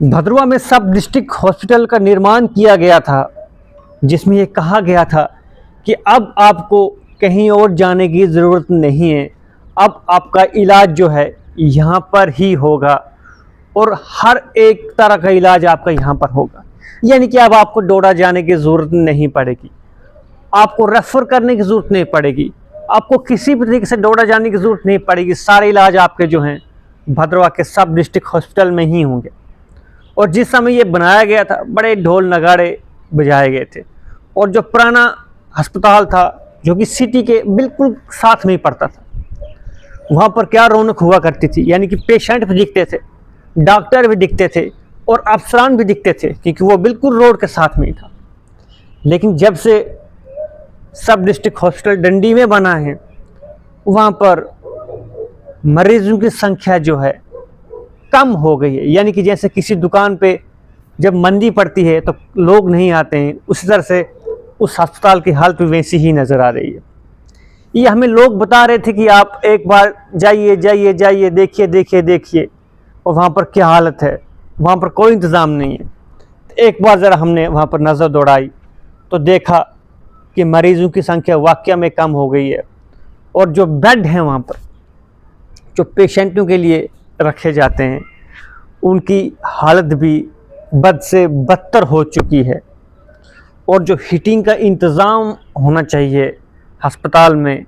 भद्रवा में सब district hospital का निर्माण किया गया था, जिसमें ये कहा गया था कि अब आपको कहीं और जाने की ज़रूरत नहीं है, अब आपका इलाज जो है यहाँ पर ही होगा और हर एक तरह का इलाज आपका यहाँ पर होगा। यानी कि अब आपको डोडा जाने की ज़रूरत नहीं पड़ेगी, आपको रेफ़र करने की ज़रूरत नहीं पड़ेगी, आपको किसी भी तरीके से डोडा जाने की ज़रूरत नहीं पड़ेगी। सारे इलाज आपके जो हैं भद्रवा के सब डिस्ट्रिक्ट हॉस्पिटल में ही होंगे। और जिस समय ये बनाया गया था बड़े ढोल नगाड़े बजाए गए थे, और जो पुराना अस्पताल था जो कि सिटी के बिल्कुल साथ में ही पड़ता था, वहाँ पर क्या रौनक हुआ करती थी। यानी कि पेशेंट भी दिखते थे, डॉक्टर भी दिखते थे और अफसरान भी दिखते थे, क्योंकि वो बिल्कुल रोड के साथ में ही था। लेकिन जब से सब डिस्ट्रिक्ट हॉस्पिटल डंडी में बना है, वहाँ पर मरीजों की संख्या जो है कम हो गई है। यानी कि जैसे किसी दुकान पे जब मंदी पड़ती है तो लोग नहीं आते हैं, उसी तरह से उस अस्पताल की हालत भी वैसी ही नज़र आ रही है। ये हमें लोग बता रहे थे कि आप एक बार जाइए जाइए जाइए, देखिए देखिए देखिए, और वहाँ पर क्या हालत है, वहाँ पर कोई इंतज़ाम नहीं है। तो एक बार ज़रा हमने वहाँ पर नज़र दौड़ाई तो देखा कि मरीज़ों की संख्या वाकई में कम हो गई है, और जो बेड हैं वहाँ पर जो पेशेंटों के लिए रखे जाते हैं, उनकी हालत भी बद से बदतर हो चुकी है। और जो हीटिंग का इंतज़ाम होना चाहिए अस्पताल में,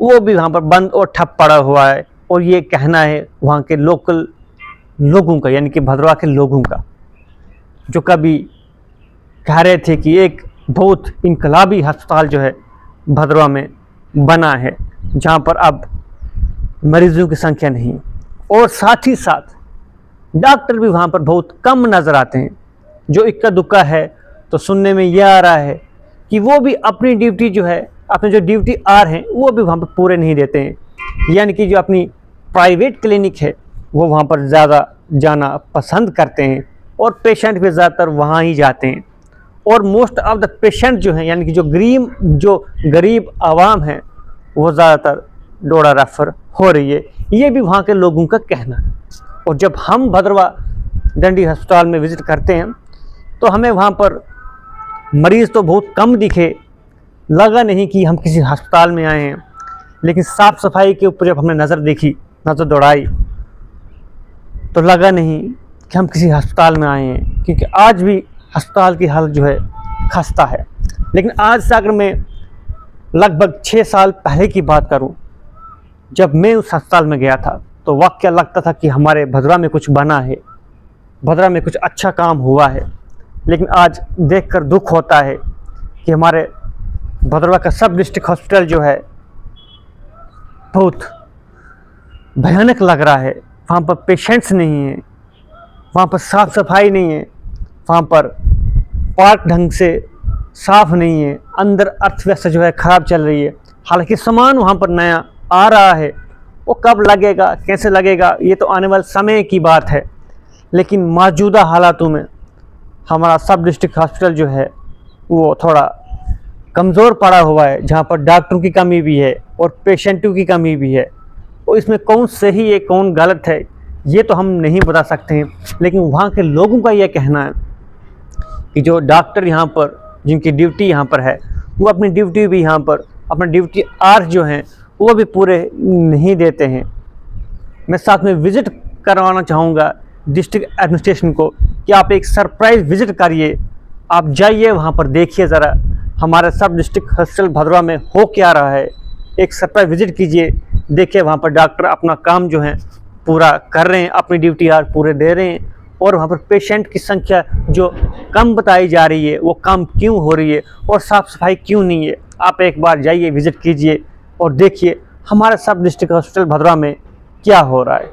वो भी वहाँ पर बंद और ठप पड़ा हुआ है। और ये कहना है वहाँ के लोकल लोगों का, यानी कि भद्रवा के लोगों का, जो कभी कह रहे थे कि एक बहुत इनकलाबी अस्पताल जो है भद्रवा में बना है, जहाँ पर अब मरीजों की संख्या नहीं, और साथ ही साथ डॉक्टर भी वहाँ पर बहुत कम नज़र आते हैं। जो इक्का दुक्का है तो सुनने में यह आ रहा है कि वो भी अपनी ड्यूटी जो है, अपने जो ड्यूटी आर हैं, वो भी वहाँ पर पूरे नहीं देते हैं। यानी कि जो अपनी प्राइवेट क्लिनिक है वो वहाँ पर ज़्यादा जाना पसंद करते हैं, और पेशेंट भी ज़्यादातर वहाँ ही जाते हैं। और मोस्ट ऑफ द पेशेंट जो हैं, यानी कि जो गरीब आवाम है, वो ज़्यादातर डोडा रेफ़र हो रही है। ये भी वहाँ के लोगों का कहना है। और जब हम भद्रवा डंडी अस्पताल में विज़िट करते हैं तो हमें वहाँ पर मरीज़ तो बहुत कम दिखे, लगा नहीं कि हम किसी अस्पताल में आए हैं। लेकिन साफ़ सफाई के ऊपर जब हमने नज़र दौड़ाई तो लगा नहीं कि हम किसी अस्पताल में आए हैं, क्योंकि आज भी अस्पताल की हालत जो है खस्ता है। लेकिन आज से अगर मैं लगभग 6 साल पहले की बात करूं, जब मैं उस अस्पताल में गया था तो वाकई लगता था कि हमारे भद्रवा में कुछ बना है, भद्रवा में कुछ अच्छा काम हुआ है। लेकिन आज देखकर दुख होता है कि हमारे भद्रवा का सब डिस्ट्रिक्ट हॉस्पिटल जो है बहुत भयानक लग रहा है। वहाँ पर पेशेंट्स नहीं हैं, वहाँ पर साफ़ सफाई नहीं है, वहाँ पर पार्क ढंग से साफ़ नहीं है, अंदर अर्थव्यवस्था जो है ख़राब चल रही है। हालांकि सामान वहाँ पर नया आ रहा है, वो कब लगेगा, कैसे लगेगा, ये तो आने वाले समय की बात है। लेकिन मौजूदा हालातों में हमारा सब डिस्ट्रिक्ट हॉस्पिटल जो है वो थोड़ा कमज़ोर पड़ा हुआ है, जहाँ पर डॉक्टरों की कमी भी है और पेशेंटों की कमी भी है। और इसमें कौन सही है कौन गलत है ये तो हम नहीं बता सकते हैं। लेकिन वहाँ के लोगों का यह कहना है कि जो डॉक्टर यहाँ पर, जिनकी ड्यूटी यहाँ पर है, वो अपनी ड्यूटी भी यहाँ पर, अपना ड्यूटी आवर्स जो हैं वो भी पूरे नहीं देते हैं। मैं साथ में विज़िट करवाना चाहूँगा डिस्ट्रिक्ट एडमिनिस्ट्रेशन को कि आप एक सरप्राइज़ विज़िट करिए, आप जाइए वहाँ पर, देखिए ज़रा हमारे सब डिस्ट्रिक्ट हॉस्पिटल भद्रवा में हो क्या रहा है। एक सरप्राइज़ विज़िट कीजिए, देखिए वहाँ पर डॉक्टर अपना काम जो है पूरा कर रहे हैं, अपनी ड्यूटी आर पूरे दे रहे हैं, और वहाँ पर पेशेंट की संख्या जो कम बताई जा रही है वो कम क्यों हो रही है, और साफ़ सफाई क्यों नहीं है। आप एक बार जाइए, विज़िट कीजिए और देखिए हमारे सब डिस्ट्रिक्ट हॉस्पिटल भद्रवा में क्या हो रहा है।